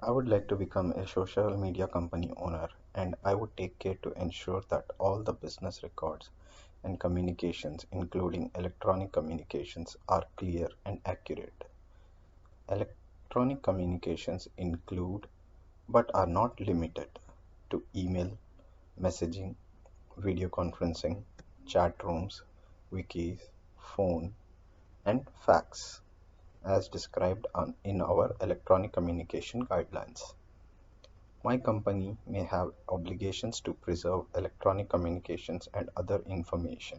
I would like to become a social media company owner, and I would take care to ensure that all the business records and communications, including electronic communications, are clear and accurate. Electronic communications include, but are not limited to email, messaging, video conferencing, chat rooms, wikis, phone, and fax, as described in our electronic communication guidelines. My company may have obligations to preserve electronic communications and other information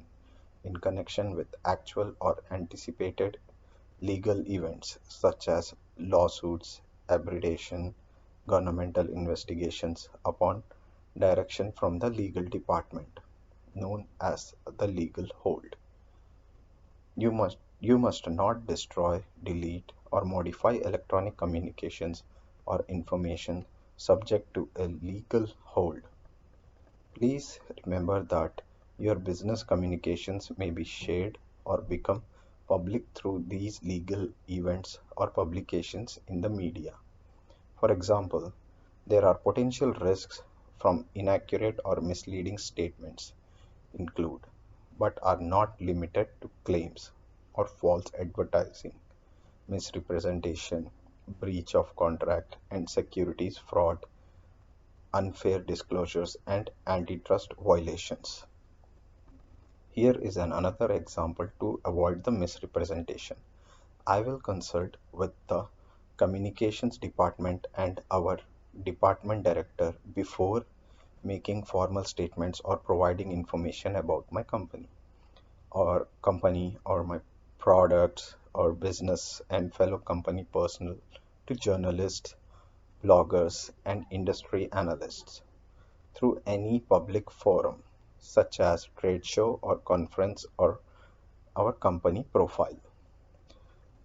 in connection with actual or anticipated legal events such as lawsuits, arbitration, governmental investigations upon direction from the legal department, known as the legal hold. You must not destroy, delete, or modify electronic communications or information subject to a legal hold. Please remember that your business communications may be shared or become public through these legal events or publications in the media. For example, there are potential risks from inaccurate or misleading statements include, but are not limited to claims or false advertising, misrepresentation, breach of contract and securities fraud, unfair disclosures, and antitrust violations. Here is another example to avoid the misrepresentation. I will consult with the communications department and our department director before making formal statements or providing information about my company or my products or business and fellow company personnel to journalists, bloggers, and industry analysts through any public forum such as trade show or conference or our company profile.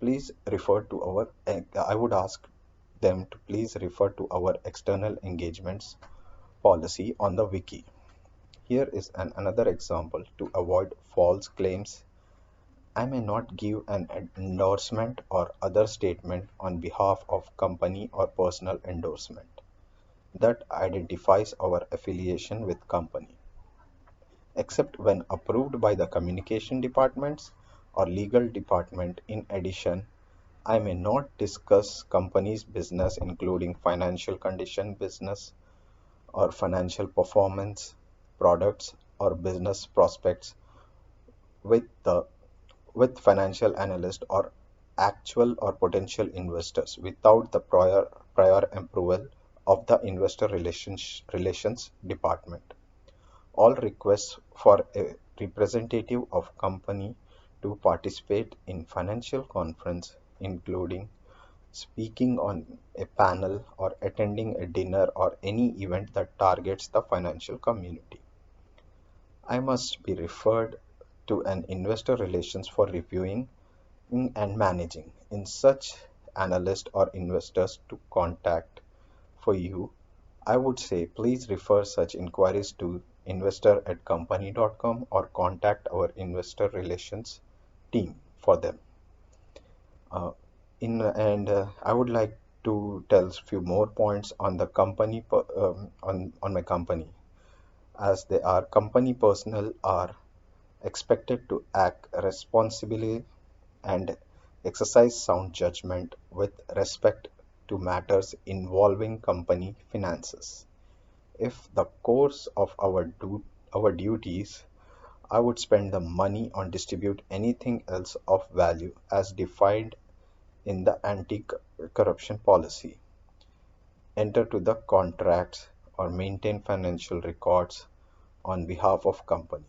Please refer to our I would ask them to please refer to our external engagements policy on the wiki. Here is another example to avoid false claims. I may not give an endorsement or other statement on behalf of company or personal endorsement that identifies our affiliation with company, except when approved by the communication departments or legal department. In addition, I may not discuss company's business including financial condition, business or financial performance, products or business prospects with the with financial analysts or actual or potential investors without the prior approval of the investor relations department. All requests for a representative of company to participate in financial conference, including speaking on a panel or attending a dinner or any event that targets the financial community. I must be referred to an investor relations for reviewing and managing. In such analyst or investors to contact for you, I would say please refer such inquiries to investor@company.com or contact our investor relations team for them. Uh, in and I would like to tell few more points on the on my company, as they are company personnel are expected to act responsibly and exercise sound judgment with respect to matters involving company finances. If the course of our duties, I would spend the money on distribute anything else of value as defined in the anti-corruption policy, enter to the contracts or maintain financial records on behalf of company.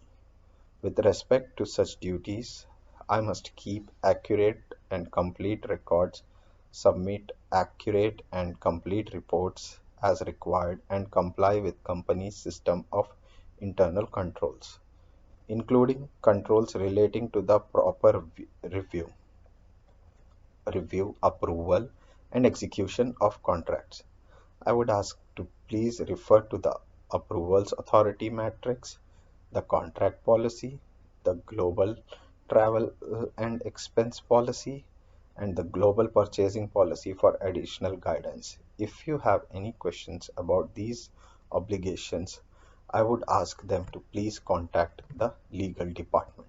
With respect to such duties, I must keep accurate and complete records, submit accurate and complete reports as required, and comply with company's system of internal controls, including controls relating to the proper review, approval, and execution of contracts. I would ask to please refer to the approvals authority matrix, the contract policy, the global travel and expense policy, and the Global Purchasing Policy for additional guidance. If you have any questions about these obligations, I would ask them to please contact the legal department.